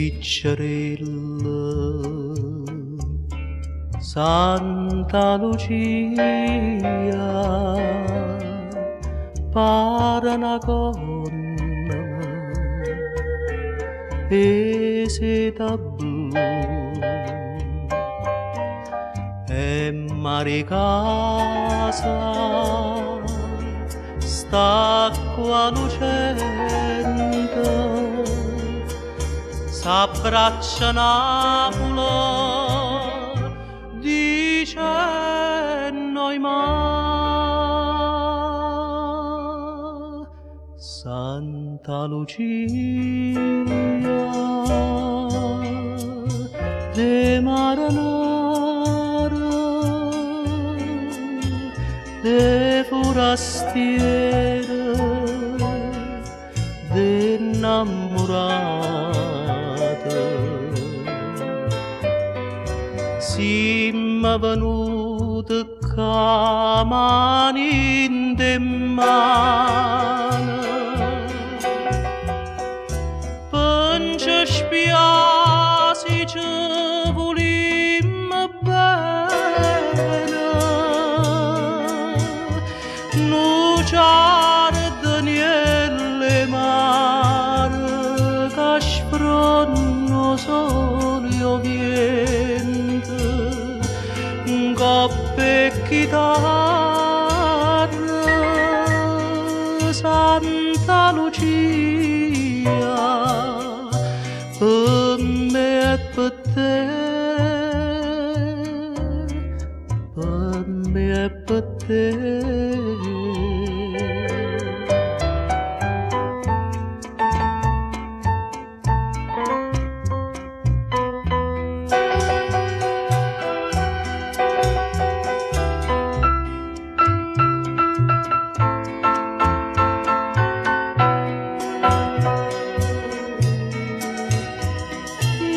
piccerella Santa Lucia pare una gonna e seta blu e mare casa sta qua lucente s'abbraccia Napoli dice noi ma Santa Lucia de maranara de forastiera de innamorata siamo venuti mani in mano pence spiasi ci volimmo bene nuciare Daniele mare che sfronno solo viente un coppe chitarra Santa Lucia per me e per te per me e per te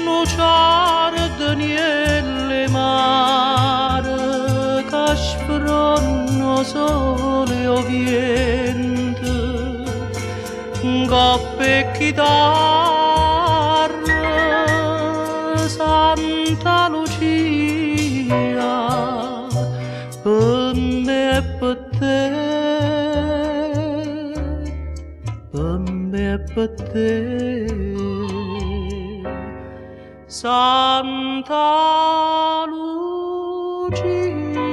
nuciare Daniele mare che sfronno sole o vento coppe chitarra Santa Lucia per me e per te per me e per te Santa Lucia